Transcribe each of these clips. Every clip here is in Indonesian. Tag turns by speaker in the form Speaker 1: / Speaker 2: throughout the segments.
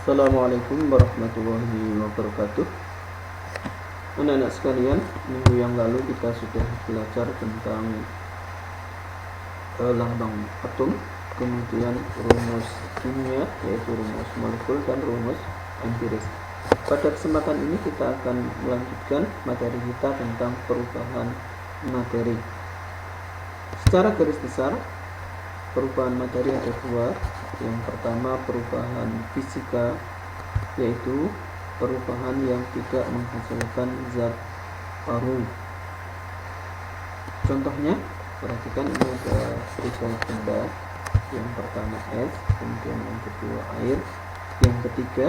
Speaker 1: Assalamualaikum warahmatullahi wabarakatuh. Anak-anak sekalian, minggu yang lalu kita sudah belajar tentang lambang atom, kemudian rumus kimia yaitu rumus molekul dan rumus empiris. Pada kesempatan ini kita akan melanjutkan materi kita tentang perubahan materi. Secara garis besar, perubahan materi ada dua. Yang pertama perubahan fisika, yaitu perubahan yang tidak menghasilkan zat baru. Contohnya, perhatikan ini ada tiga benda. Yang pertama es, kemudian yang kedua air, yang ketiga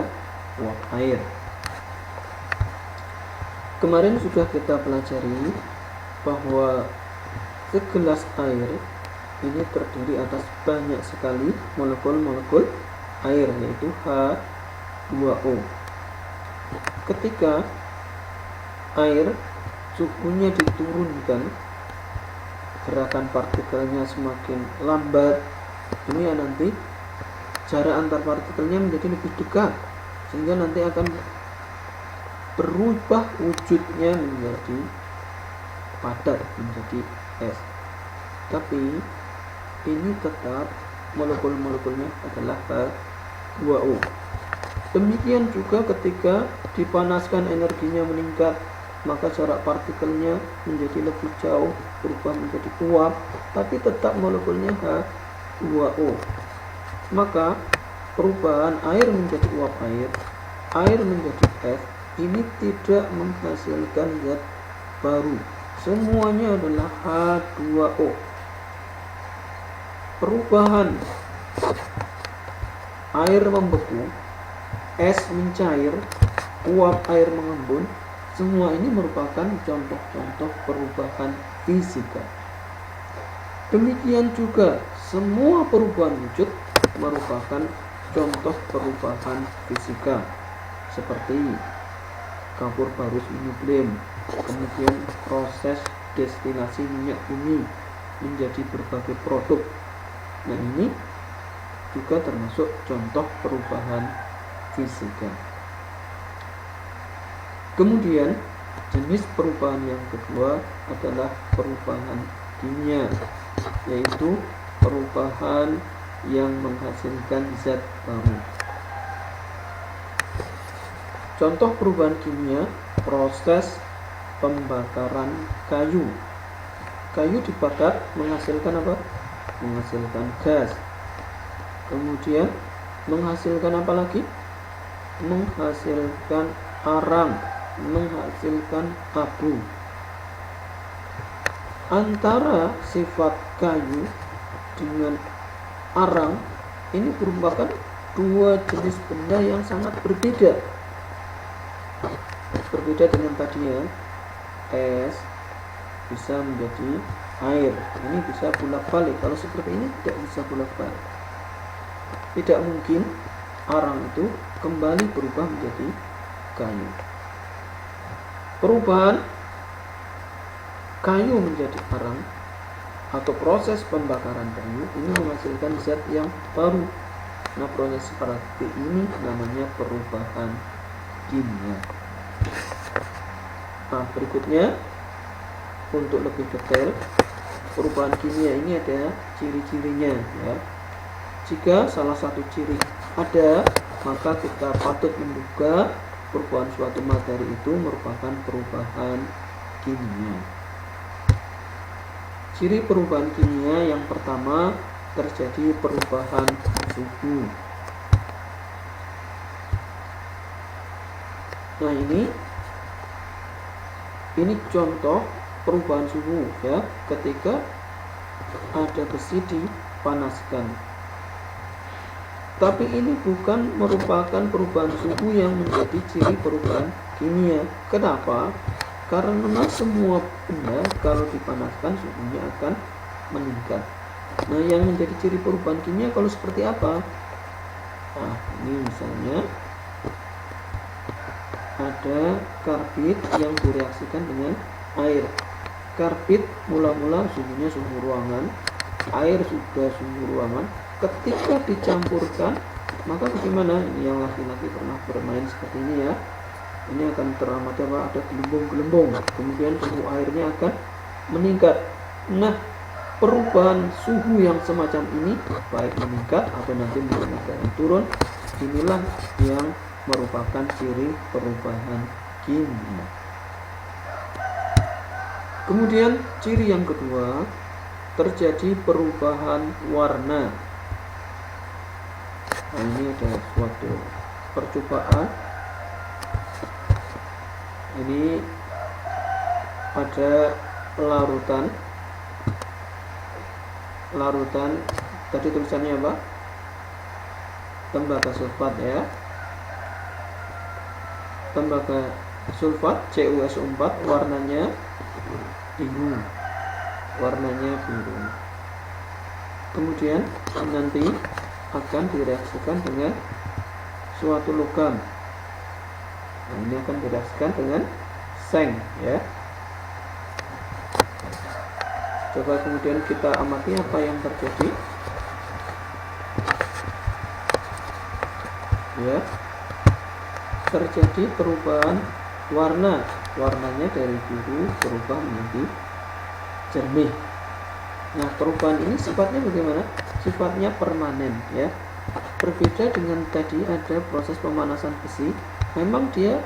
Speaker 1: uap air. Kemarin sudah kita pelajari bahwa segelas air ini terdiri atas banyak sekali molekul-molekul air, yaitu H2O. Ketika air suhunya diturunkan, gerakan partikelnya semakin lambat, ini nanti jarak antar partikelnya menjadi lebih dekat, sehingga nanti akan berubah wujudnya menjadi padat, menjadi es. Tapi ini tetap molekul-molekulnya adalah H2O. Demikian juga ketika dipanaskan energinya meningkat, maka jarak partikelnya menjadi lebih jauh, berubah menjadi uap, tapi tetap molekulnya H2O. Maka perubahan air menjadi uap air menjadi es, ini tidak menghasilkan zat baru. Semuanya adalah H2O. Perubahan air membeku, es mencair, uap air mengembun, semua ini merupakan contoh-contoh perubahan fisika. Demikian juga semua perubahan wujud merupakan contoh perubahan fisika, seperti kapur barus nukleum, kemudian proses destilasi minyak bumi menjadi berbagai produk. Nah, ini juga termasuk contoh perubahan fisika. Kemudian jenis perubahan yang kedua adalah perubahan kimia, yaitu perubahan yang menghasilkan zat baru. Contoh perubahan kimia, proses pembakaran kayu. Kayu dibakar menghasilkan apa? Menghasilkan gas. Kemudian menghasilkan apa lagi? Menghasilkan arang, menghasilkan abu. Antara sifat kayu dengan arang ini merupakan dua jenis benda yang sangat berbeda. Berbeda dengan tadi ya, es bisa menjadi air, ini bisa bolak-balik. Kalau seperti ini tidak bisa bolak-balik. Tidak mungkin arang itu kembali berubah menjadi kayu. Perubahan kayu menjadi arang atau proses pembakaran kayu ini menghasilkan zat yang baru. Nah, proses seperti ini namanya perubahan kimia. Nah, berikutnya untuk lebih detail, perubahan kimia ini ada ciri-cirinya ya. Jika salah satu ciri ada, maka kita patut menduga perubahan suatu materi itu merupakan perubahan kimia. Ciri perubahan kimia yang pertama, terjadi perubahan suhu. Nah, ini contoh perubahan suhu ya, ketika ada besi dipanaskan. Tapi ini bukan merupakan perubahan suhu yang menjadi ciri perubahan kimia. Kenapa? Karena semua benda kalau dipanaskan suhunya akan meningkat. Nah, yang menjadi ciri perubahan kimia kalau seperti apa? Nah, ini misalnya ada karbid yang direaksikan dengan air. Karbid mula-mula suhunya suhu ruangan, air juga suhu ruangan. Ketika dicampurkan Maka bagaimana? Ini yang laki-laki pernah bermain seperti ini ya. Ini akan teramati ada gelembung-gelembung, kemudian suhu airnya akan meningkat. Nah, perubahan suhu yang semacam ini, baik meningkat atau nanti meningkat dan turun, inilah yang merupakan ciri perubahan kimia. Kemudian ciri yang kedua, terjadi perubahan warna. Nah, ini ada suatu percobaan. Ini ada larutan tadi tulisannya apa? Tembaga sulfat ya. Tembaga sulfat CuSO4 warnanya biru. Kemudian nanti akan direaksikan dengan suatu logam. Nah, ini akan direaksikan dengan seng ya. Coba kemudian kita amati apa yang terjadi. Ya. Terjadi perubahan warnanya dari biru berubah menjadi jernih. Nah, perubahan ini sifatnya bagaimana? Sifatnya permanen ya. Berbeda dengan tadi ada proses pemanasan besi, memang dia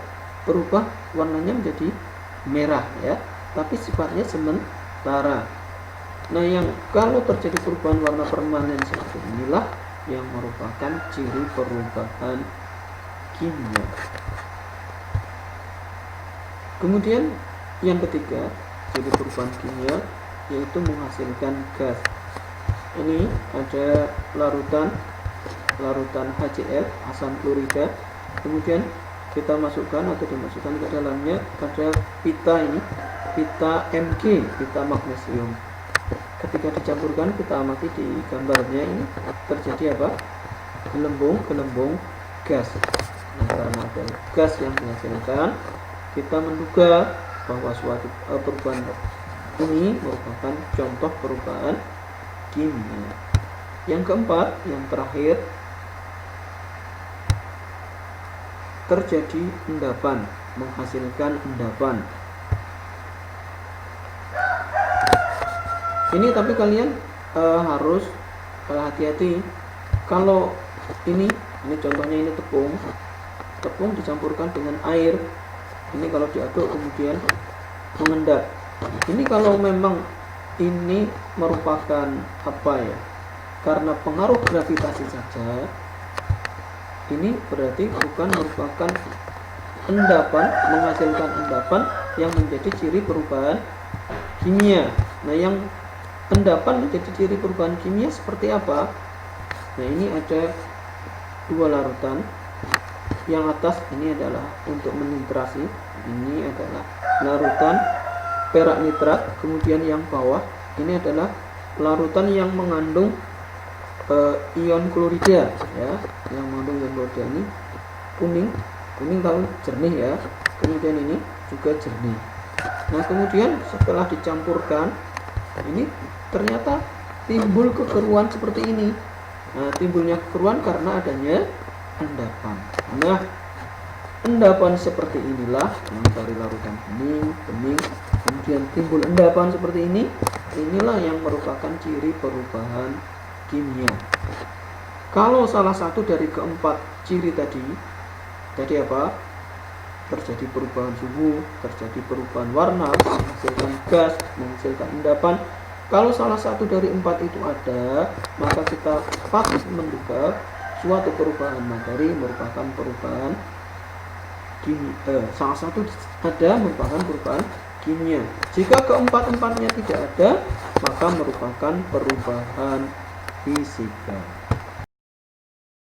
Speaker 1: berubah warnanya menjadi merah ya, tapi sifatnya sementara. Nah, yang kalau terjadi perubahan warna permanen seperti inilah yang merupakan ciri perubahan kimia. Kemudian yang ketiga, ciri perubahan kimia yaitu menghasilkan gas. Ini ada larutan HCl, asam klorida, kemudian kita masukkan atau dimasukkan ke dalamnya ada pita Mg, pita magnesium. Ketika dicampurkan, kita amati di gambarnya ini terjadi apa? Gelembung gas. Nah, karena ada gas yang dihasilkan, kita menduga bahwa suatu perubahan ini merupakan contoh perubahan kimia. Yang keempat, yang terakhir, terjadi endapan, menghasilkan endapan. Ini tapi kalian harus hati-hati. Kalau ini contohnya ini tepung dicampurkan dengan air. Ini kalau diaduk kemudian mengendap. Ini kalau memang ini merupakan apa ya? Karena pengaruh gravitasi saja, ini berarti bukan merupakan endapan, menghasilkan endapan yang menjadi ciri perubahan kimia. Nah, yang endapan menjadi ciri perubahan kimia seperti apa? Nah, ini ada dua larutan. Yang atas ini adalah untuk menitrasi, ini adalah larutan perak nitrat. Kemudian yang bawah ini adalah larutan yang mengandung ion klorida ya, yang mengandung ion klorida. Ini kuning kalau jernih ya, kemudian ini juga jernih. Nah, kemudian setelah dicampurkan, ini ternyata timbul kekeruan seperti ini. Nah, timbulnya kekeruan karena adanya endapan. Nah, endapan seperti inilah yang dari larutan bening, kemudian timbul endapan seperti ini. Inilah yang merupakan ciri perubahan kimia. Kalau salah satu dari keempat ciri tadi apa? Terjadi perubahan suhu, terjadi perubahan warna, menghasilkan gas, menghasilkan endapan. Kalau salah satu dari empat itu ada, maka kita patut menduga suatu perubahan materi merupakan perubahan kimia. Salah satu ada merupakan perubahan kimia. Jika keempat-empatnya tidak ada, maka merupakan perubahan fisika.